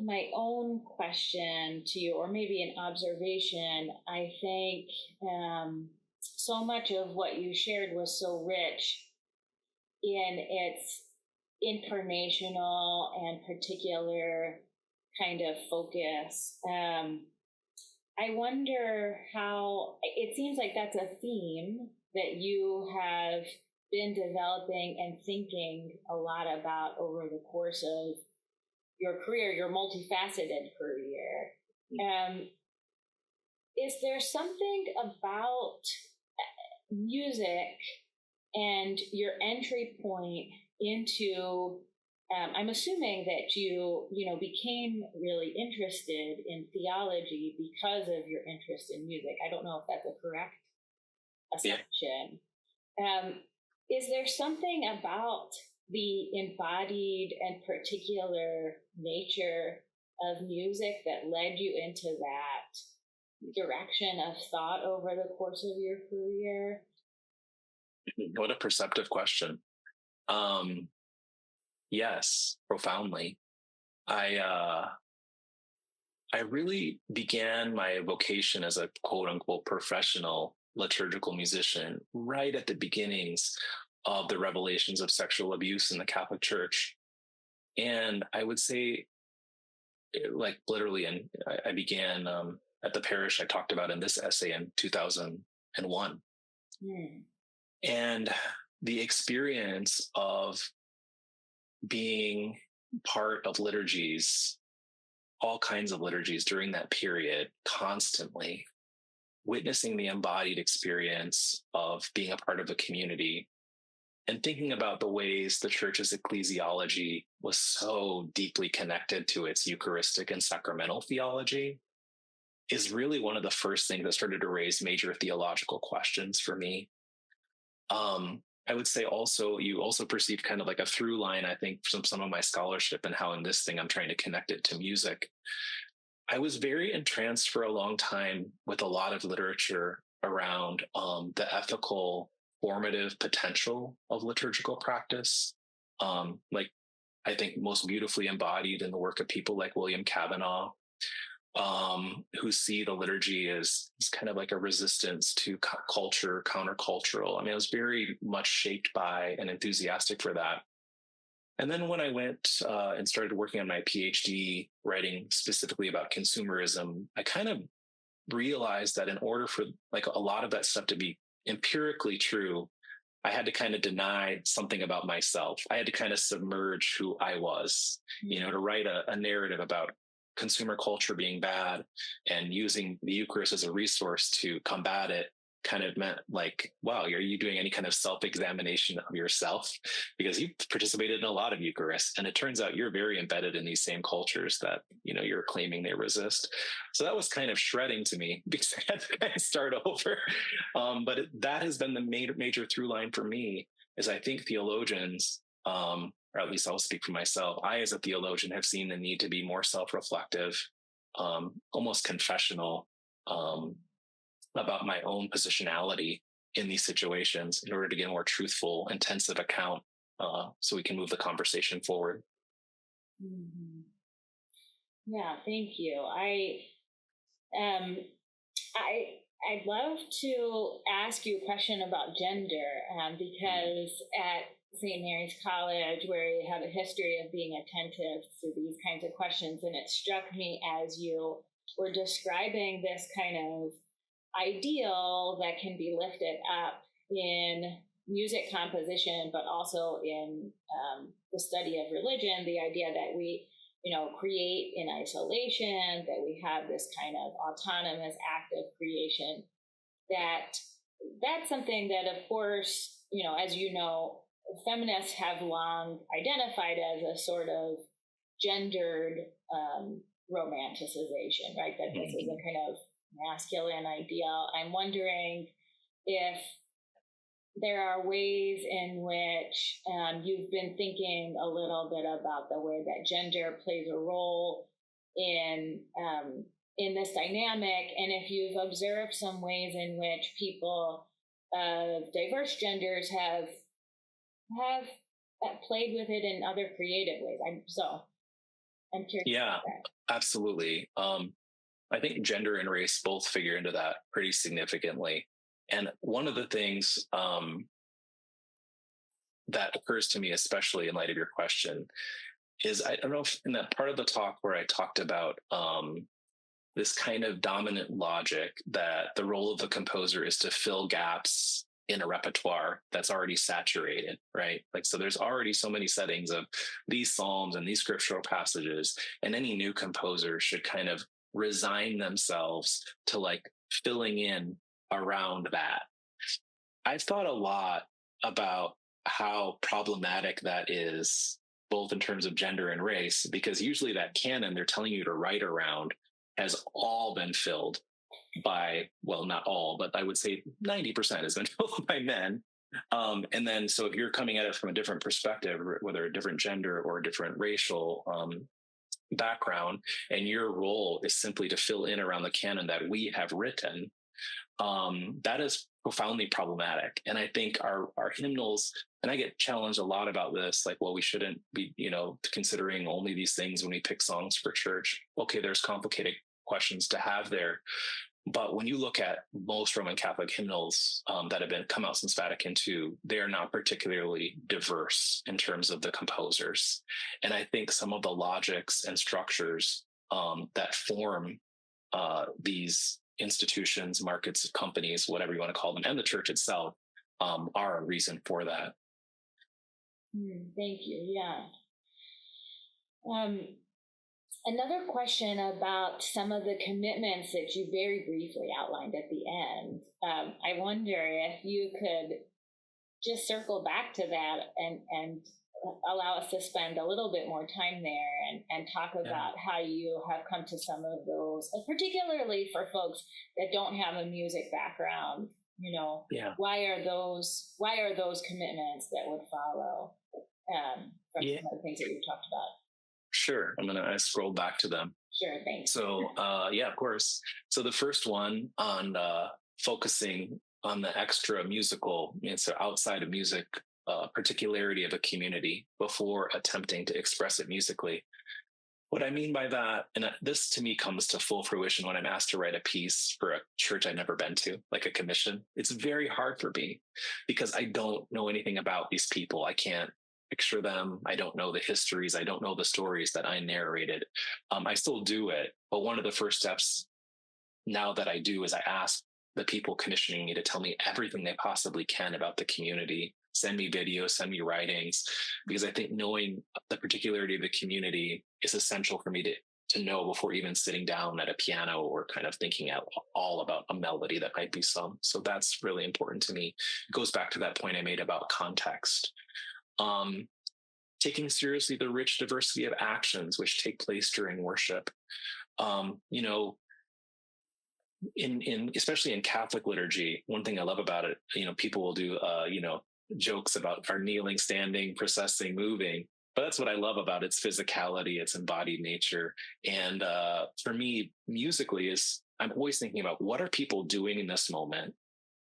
my own question to you, or maybe an observation. I think so much of what you shared was so rich in its incarnational and particular kind of focus. I wonder how it seems like that's a theme that you have been developing and thinking a lot about over the course of your career, your multifaceted career. Is there something about music and your entry point into I'm assuming that you became really interested in theology because of your interest in music. I don't know if that's a correct assumption. Yeah. Is there something about the embodied and particular nature of music that led you into that direction of thought over the course of your career? What a perceptive question. Yes, profoundly. I really began my vocation as a quote unquote professional liturgical musician right at the beginnings of the revelations of sexual abuse in the Catholic Church. And I would say, like, literally, and I began at the parish I talked about in this essay in 2001. And the experience of being part of liturgies, all kinds of liturgies during that period, constantly witnessing the embodied experience of being a part of a community and thinking about the ways the church's ecclesiology was so deeply connected to its Eucharistic and sacramental theology is really one of the first things that started to raise major theological questions for me. I would say also, you also perceive kind of like a through line, I think, from some of my scholarship and how in this thing I'm trying to connect it to music. I was very entranced for a long time with a lot of literature around the ethical formative potential of liturgical practice. Like, I think most beautifully embodied in the work of people like William Kavanaugh, who see the liturgy as kind of like a resistance to culture, countercultural. I mean, I was very much shaped by and enthusiastic for that. And then when I went and started working on my PhD, writing specifically about consumerism, I kind of realized that in order for like a lot of that stuff to be empirically true, I had to kind of deny something about myself. I had to kind of submerge who I was, to write a narrative about consumer culture being bad and using the Eucharist as a resource to combat it kind of meant like, wow, are you doing any kind of self-examination of yourself? Because you've participated in a lot of Eucharists, and it turns out you're very embedded in these same cultures that, you're claiming they resist. So that was kind of shredding to me because I had to kind of start over. But that has been the major through line for me, is I think theologians, or at least I'll speak for myself, I as a theologian have seen the need to be more self-reflective, almost confessional, about my own positionality in these situations in order to get a more truthful, intensive account, so we can move the conversation forward. Mm-hmm. Yeah, thank you. I'd love to ask you a question about gender, because at St. Mary's College, where you have a history of being attentive to these kinds of questions, and it struck me as you were describing this kind of ideal that can be lifted up in music composition, but also in the study of religion, the idea that we, create in isolation, that we have this kind of autonomous act of creation, that's something that, of course, as feminists have long identified as a sort of gendered romanticization, right? That this is a kind of masculine ideal. I'm wondering if there are ways in which you've been thinking a little bit about the way that gender plays a role in this dynamic, and if you've observed some ways in which people of diverse genders have played with it in other creative ways. I'm curious. Yeah, absolutely. I think gender and race both figure into that pretty significantly. And one of the things that occurs to me, especially in light of your question, is I don't know if in that part of the talk where I talked about this kind of dominant logic that the role of the composer is to fill gaps in a repertoire that's already saturated, right? Like, so there's already so many settings of these psalms and these scriptural passages, and any new composer should kind of resign themselves to like filling in around that. I've thought a lot about how problematic that is, both in terms of gender and race, because usually that canon they're telling you to write around has all been filled by, well, not all, but I would say 90% has been filled by men. And then, so if you're coming at it from a different perspective, whether a different gender or a different racial background, and your role is simply to fill in around the canon that we have written, that is profoundly problematic. And I think our hymnals, and I get challenged a lot about this, like, well, we shouldn't be, considering only these things when we pick songs for church. Okay, there's complicated questions to have there. But when you look at most Roman Catholic hymnals that have come out since Vatican II, they are not particularly diverse in terms of the composers. And I think some of the logics and structures that form these institutions, markets, companies, whatever you want to call them, and the church itself are a reason for that. Thank you. Yeah. Another question about some of the commitments that you very briefly outlined at the end. I wonder if you could just circle back to that and allow us to spend a little bit more time there and talk about how you have come to some of those, particularly for folks that don't have a music background. Why are those commitments that would follow from some of the things that you talked about? Sure. I'm going to scroll back to them. Sure. Thanks. So, of course. So the first one on focusing on the extra musical, so outside of music, particularity of a community before attempting to express it musically. What I mean by that, and this to me comes to full fruition when I'm asked to write a piece for a church I've never been to, like a commission. It's very hard for me because I don't know anything about these people. I can't picture them. I don't know the histories. I don't know the stories that I narrated. I still do it. But one of the first steps now that I do is I ask the people commissioning me to tell me everything they possibly can about the community. Send me videos, send me writings, because I think knowing the particularity of the community is essential for me to know before even sitting down at a piano or kind of thinking out all about a melody that might be sung. So that's really important to me. It goes back to that point I made about context. Taking seriously the rich diversity of actions which take place during worship. In especially in Catholic liturgy, one thing I love about it, people will do, jokes about our kneeling, standing, processing, moving. But that's what I love about its physicality, its embodied nature. And for me, musically, I'm always thinking about what are people doing in this moment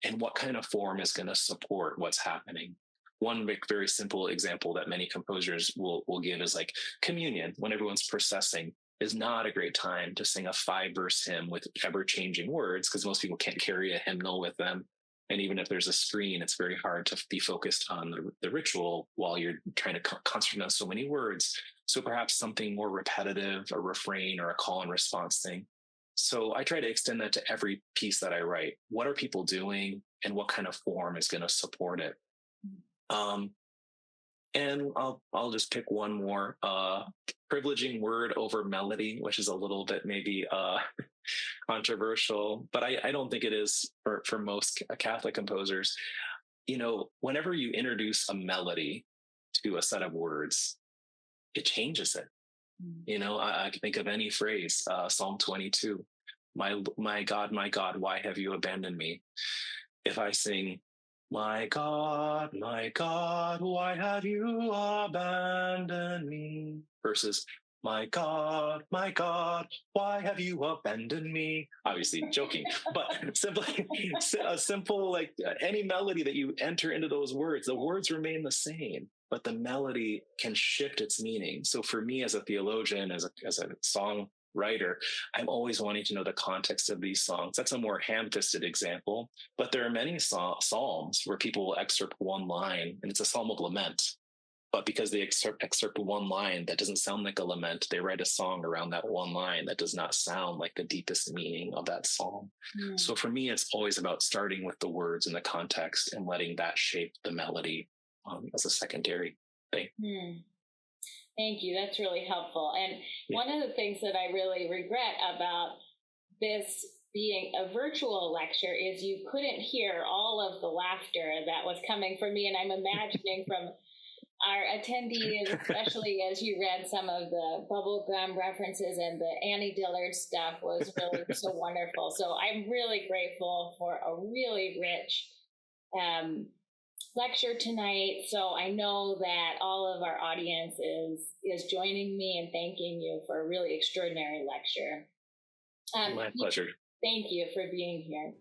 and what kind of form is going to support what's happening. One very simple example that many composers will give is like communion. When everyone's processing, is not a great time to sing a 5-verse hymn with ever-changing words, because most people can't carry a hymnal with them. And even if there's a screen, it's very hard to be focused on the ritual while you're trying to concentrate on so many words. So perhaps something more repetitive, a refrain or a call and response thing. So I try to extend that to every piece that I write. What are people doing and what kind of form is going to support it? And I'll just pick one more, privileging word over melody, which is a little bit maybe controversial, but I don't think it is for most Catholic composers. Whenever you introduce a melody to a set of words, it changes it. I can think of any phrase, Psalm 22, my God, why have you abandoned me? If I sing, my God, why have you abandoned me? Versus, my God, why have you abandoned me? Obviously joking, but simply a simple, like any melody that you enter into those words, the words remain the same, but the melody can shift its meaning. So for me as a theologian, as a songwriter, I'm always wanting to know the context of these songs. That's a more ham-fisted example, but there are many psalms where people will excerpt one line and it's a psalm of lament. But because they excerpt one line that doesn't sound like a lament, they write a song around that one line that does not sound like the deepest meaning of that psalm. So for me, it's always about starting with the words and the context and letting that shape the melody as a secondary thing. Thank you. That's really helpful. And one of the things that I really regret about this being a virtual lecture is you couldn't hear all of the laughter that was coming from me. And I'm imagining from our attendees, especially as you read some of the bubblegum references and the Annie Dillard stuff was really so wonderful. So I'm really grateful for a really rich lecture tonight. So I know that all of our audience is joining me and thanking you for a really extraordinary lecture. My pleasure. Thank you for being here.